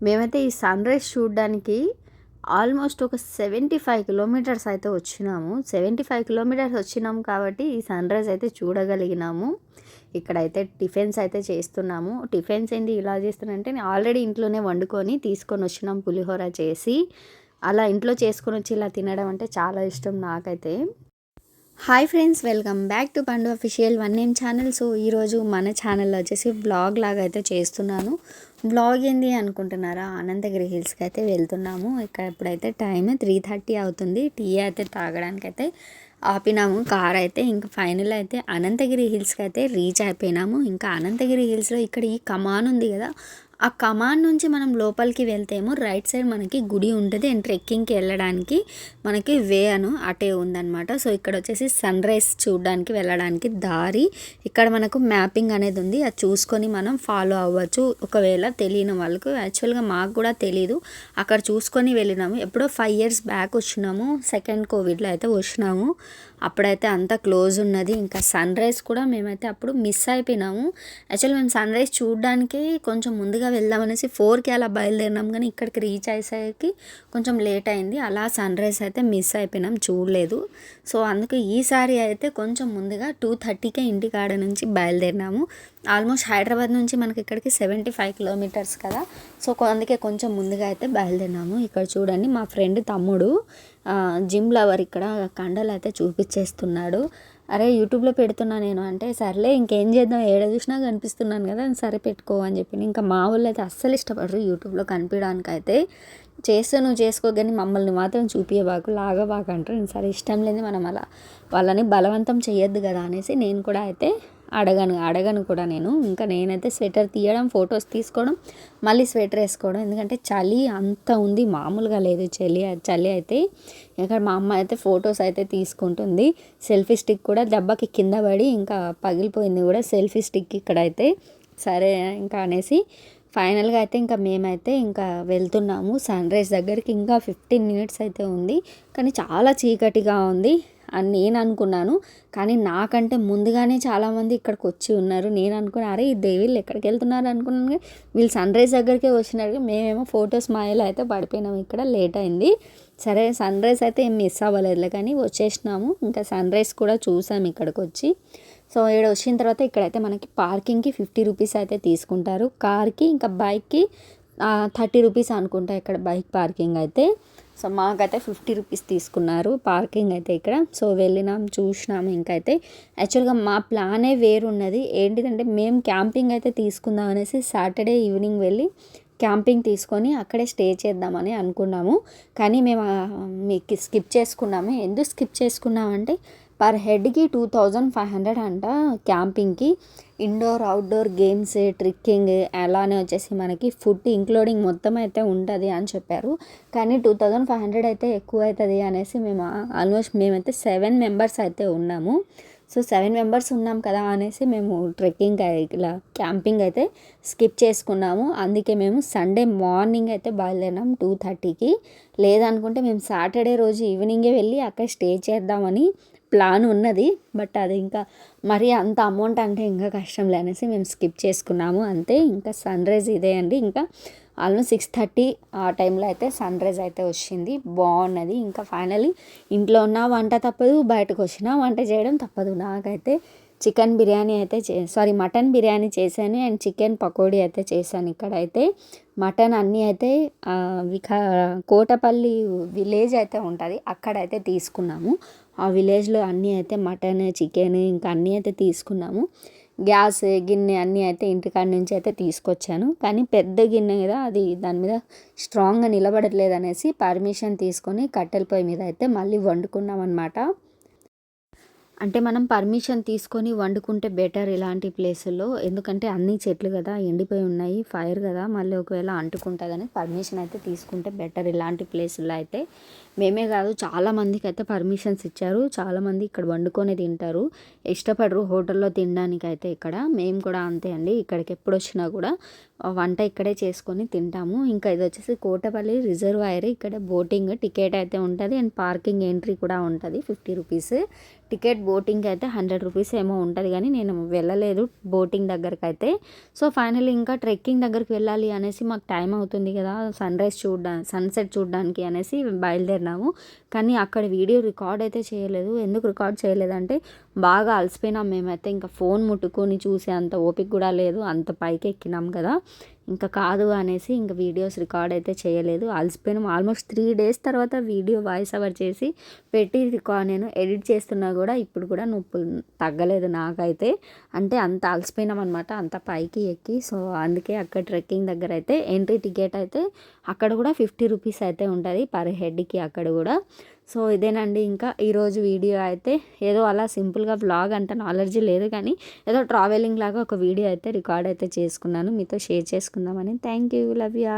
మేమైతే ఈ సన్‌రైజ్ చూడ్డానికి ఆల్మోస్ట్ ఒక 75 కిలోమీటర్స్ అయితే వచ్చినాము. 75 కిలోమీటర్స్ వచ్చినాము కాబట్టి ఈ సన్‌రైజ్ అయితే చూడగలిగినాము. ఇక్కడైతే టిఫిన్స్ అయితే చేస్తున్నాము. టిఫిన్స్ ఏంటి ఇలా చేస్తున్నానంటే నేను ఆల్రెడీ ఇంట్లోనే వండుకొని తీసుకొని వచ్చినాం పులిహోర చేసి. అలా ఇంట్లో చేసుకొని వచ్చి ఇలా తినడం అంటే చాలా ఇష్టం నాకైతే. Hi friends, welcome back to Pandu official one name channel. So ఈరోజు మన ఛానల్లో వచ్చేసి వ్లాగ్ లాగా అయితే చేస్తున్నాను. వ్లాగ్ ఏంది అనుకుంటున్నారా? అనంతగిరి హిల్స్కి అయితే వెళ్తున్నాము. ఇక్కడ ఇప్పుడైతే టైం 3:30 అవుతుంది. టీ అయితే తాగడానికి అయితే ఆపినాము కార్ అయితే. ఇంకా ఫైనల్ అయితే అనంతగిరి హిల్స్కి అయితే రీచ్ అయిపోయినాము. ఇంకా అనంతగిరి హిల్స్లో ఇక్కడ ఈ కమాన్ ఉంది కదా, ఆ కమాన్ నుంచి మనం లోపలికి వెళ్తేమో రైట్ సైడ్ మనకి గుడి ఉంటుంది అండ్ ట్రెక్కింగ్కి వెళ్ళడానికి మనకి వే అటే ఉందన్నమాట. సో ఇక్కడ వచ్చేసి సన్ రైజ్ చూడడానికి వెళ్ళడానికి దారి ఇక్కడ మనకు మ్యాపింగ్ అనేది ఉంది. అది చూసుకొని మనం ఫాలో అవ్వచ్చు ఒకవేళ తెలియని వాళ్ళకు. యాక్చువల్గా మాకు కూడా తెలీదు, అక్కడ చూసుకొని వెళ్ళినాము. ఎప్పుడో 5 years బ్యాక్ వచ్చినాము, సెకండ్ కోవిడ్లో అయితే వచ్చినాము. అప్పుడైతే అంతా క్లోజ్ ఉన్నది. ఇంకా సన్ రైజ్ కూడా మేమైతే అప్పుడు మిస్ అయిపోయినాము. యాక్చువల్లీ మేము సన్ రైజ్ చూడడానికి కొంచెం ముందుగా వెళ్దామనేసి 4కి అలా బయలుదేరినాం, కానీ ఇక్కడికి రీచ్ అయ్యేసరికి కొంచెం లేట్ అయింది. అలా సన్ రైజ్ అయితే మిస్ అయిపోయినాం, చూడలేదు. సో అందుకు ఈసారి అయితే కొంచెం ముందుగా 2:30కే ఇంటికాడ నుంచి బయలుదేరినాము. ఆల్మోస్ట్ హైదరాబాద్ నుంచి మనకి ఇక్కడికి 75 కిలోమీటర్స్ కదా. సో అందుకే కొంచెం ముందుగా అయితే బయలుదేరినాము. ఇక్కడ చూడండి, మా ఫ్రెండ్ తమ్ముడు జిమ్ లవర్ ఇక్కడ కండలు అయితే చూపించేస్తున్నాడు. అరే యూట్యూబ్లో పెడుతున్నా నేను అంటే, సర్లే ఇంకేం చేద్దాం, ఏడ చూసినా కనిపిస్తున్నాను కదా, సరే పెట్టుకో అని చెప్పి. ఇంకా మా వాళ్ళు అయితే అస్సలు ఇష్టపడరు యూట్యూబ్లో కనిపించడానికి. అయితే చేస్తే నువ్వు చేసుకో కానీ మమ్మల్ని మాత్రం చూపించబాకు, లాగబాకు అంటారు. సరే ఇష్టం లేని మనం అలా వాళ్ళని బలవంతం చేయొద్దు కదా అనేసి నేను కూడా అయితే అడగను కూడా నేను. ఇంకా నేనైతే స్వెటర్ తీయడం, ఫొటోస్ తీసుకోవడం, మళ్ళీ స్వెటర్ వేసుకోవడం. ఎందుకంటే చలి అంత ఉంది, మామూలుగా లేదు చలి అయితే. ఇక్కడ మా అమ్మ అయితే ఫొటోస్ అయితే తీసుకుంటుంది. సెల్ఫీ స్టిక్ కూడా దెబ్బకి కింద పడి ఇంకా పగిలిపోయింది కూడా సెల్ఫీ స్టిక్ ఇక్కడైతే. సరే ఇంకా అనేసి ఫైనల్గా అయితే ఇంకా మేమైతే ఇంకా వెళ్తున్నాము సన్ రైజ్ దగ్గరికి. ఇంకా 15 minutes అయితే ఉంది, కానీ చాలా చీకటిగా ఉంది అని నేను అనుకున్నాను. కానీ నాకంటే ముందుగానే చాలామంది ఇక్కడికి వచ్చి ఉన్నారు. నేను అనుకున్నా, అరే ఈ వీళ్ళు ఎక్కడికి వెళ్తున్నారు అనుకున్నాను, కానీ వీళ్ళు సన్ రైజ్ దగ్గరికే వచ్చినారు. మేమేమో ఫొటోస్ మాయలో అయితే పడిపోయినాము, ఇక్కడ లేట్ అయింది. సరే సన్ రైజ్ అయితే ఏం మిస్ అవ్వలేదులే, కానీ వచ్చేసినాము. ఇంకా సన్ రైజ్ కూడా చూసాము ఇక్కడికి వచ్చి. సో ఇక్కడ వచ్చిన తర్వాత ఇక్కడైతే మనకి పార్కింగ్కి 50 రూపీస్ అయితే తీసుకుంటారు కార్కి. ఇంకా బైక్కి 30 రూపీస్ అనుకుంటా ఇక్కడ బైక్ పార్కింగ్ అయితే. సో మాకైతే 50 రూపీస్ తీసుకున్నారు పార్కింగ్ అయితే ఇక్కడ. సో వెళ్ళినాం, చూసినాము. ఇంకైతే యాక్చువల్గా మా ప్లానే వేరున్నది. ఏంటిదంటే మేము క్యాంపింగ్ అయితే తీసుకుందాం అనేసి సాటర్డే ఈవినింగ్ వెళ్ళి క్యాంపింగ్ తీసుకొని అక్కడే స్టే చేద్దామని అనుకున్నాము. కానీ మేము మీకు స్కిప్ చేసుకున్నాము. ఎందుకు స్కిప్ చేసుకున్నామంటే పర్ హెడ్కి 2500 అంట క్యాంపింగ్కి. ఇండోర్ అవుట్డోర్ గేమ్స్, ట్రెక్కింగ్, అలానే వచ్చేసి మనకి ఫుడ్ ఇంక్లూడింగ్ మొత్తం అయితే ఉంటుంది అని చెప్పారు. కానీ 2500 అయితే ఎక్కువ అవుతుంది అనేసి మేమైతే 7 members అయితే ఉన్నాము. సో 7 members ఉన్నాం కదా అనేసి మేము ట్రెక్కింగ్ ఇలా క్యాంపింగ్ అయితే స్కిప్ చేసుకున్నాము. అందుకే మేము సండే మార్నింగ్ అయితే బయలుదేరినాం 2:30కి. లేదనుకుంటే మేము సాటర్డే రోజు ఈవినింగే వెళ్ళి అక్కడ స్టే చేద్దామని ప్లాన్ ఉన్నది. బట్ అది ఇంకా మరీ అంత అమౌంట్ అంటే ఇంకా కష్టంలే అనేసి మేము స్కిప్ చేసుకున్నాము అంతే. ఇంకా సన్ రైజ్ ఇదే అండి. ఇంకా ఆల్మోస్ట్ 6:30 ఆ టైంలో అయితే సన్ రైజ్ అయితే వచ్చింది, బాగున్నది. ఇంకా ఫైనలీ ఇంట్లో ఉన్న వంట తప్పదు, బయటకు వచ్చిన వంట చేయడం తప్పదు. నాకైతే చికెన్ బిర్యానీ అయితే మటన్ బిర్యానీ చేశాను అండ్ చికెన్ పకోడీ అయితే చేశాను. ఇక్కడైతే మటన్ అన్నీ అయితే కోటపల్లి విలేజ్ అయితే ఉంటుంది, అక్కడైతే తీసుకున్నాము. ఆ విలేజ్లో అన్నీ అయితే మటన్, చికెన్ ఇంకా అన్నీ అయితే తీసుకున్నాము. గ్యాస్ గిన్నె అన్నీ అయితే ఇంటికాడ నుంచి అయితే తీసుకొచ్చాను. కానీ పెద్ద గిన్నె కదా, అది దాని మీద స్ట్రాంగ్గా నిలబడట్లేదు అనేసి పర్మిషన్ తీసుకొని కట్టెల పొయ్యి మీద అయితే మళ్ళీ వండుకున్నాం అన్నమాట. అంటే మనం పర్మిషన్ తీసుకొని వండుకుంటే బెటర్ ఇలాంటి ప్లేసుల్లో. ఎందుకంటే అన్ని చెట్లు కదా, ఎండిపోయి ఉన్నాయి, ఫైర్ కదా, మళ్ళీ ఒకవేళ అంటుకుంటుందని పర్మిషన్ అయితే తీసుకుంటే బెటర్ ఇలాంటి ప్లేసుల్లో అయితే. మేమే కాదు చాలామందికి అయితే పర్మిషన్స్ ఇచ్చారు. చాలామంది ఇక్కడ వండుకొని తింటారు, ఇష్టపడరు హోటల్లో తినడానికి అయితే. ఇక్కడ మేము కూడా అంతే అండి. ఇక్కడికి ఎప్పుడు వచ్చినా కూడా వంట ఇక్కడే చేసుకొని తింటాము. ఇంకా ఇది వచ్చేసి కోటపల్లి రిజర్వాయర్. ఇక్కడ బోటింగ్ టికెట్ అయితే ఉంటుంది అండ్ పార్కింగ్ ఎంట్రీ కూడా ఉంటుంది 50 రూపీస్. టికెట్ బోటింగ్ అయితే 100 రూపీస్ ఏమో ఉంటుంది, కానీ నేను వెళ్ళలేదు బోటింగ్ దగ్గరకు అయితే. సో ఫైనల్లీ ఇంకా ట్రెక్కింగ్ దగ్గరికి వెళ్ళాలి అనేసి మాకు టైం అవుతుంది కదా సన్సెట్ చూడడానికి అనేసి బయలుదేరినాము. కానీ అక్కడ వీడియో రికార్డ్ అయితే చేయలేదు. ఎందుకు రికార్డ్ చేయలేదంటే బాగా అలసిపోయినాం మేమైతే. ఇంకా ఫోన్ ముట్టుకొని చూసే అంత ఓపిక కూడా లేదు, అంత పైకి ఎక్కినాం కదా. ఇంకా కాదు అనేసి ఇంకా వీడియోస్ రికార్డ్ అయితే చేయలేదు. అలసిపోయినాం. ఆల్మోస్ట్ 3 days తర్వాత వీడియో వాయిస్ ఓవర్ చేసి పెట్టి నేను ఎడిట్ చేస్తున్నా కూడా ఇప్పుడు కూడా నొప్పులు తగ్గలేదు నాకైతే. అంటే అంత అలసిపోయినాం అనమాట, అంత పైకి ఎక్కి. సో అందుకే అక్కడ ట్రెక్కింగ్ దగ్గర అయితే ఎంట్రీ టికెట్ అయితే అక్కడ కూడా 50 రూపీస్ అయితే ఉంటుంది పర్ హెడ్కి అక్కడ కూడా. సో ఇదేనండి ఇంకా ఈరోజు వీడియో అయితే. ఏదో అలా సింపుల్గా వ్లాగ్ అంత నాలెడ్జ్ లేదు, కానీ ఏదో ట్రావెలింగ్ లాగా ఒక వీడియో అయితే రికార్డ్ అయితే చేసుకున్నాను, మీతో షేర్ చేసుకుందామని. Thank you, love you.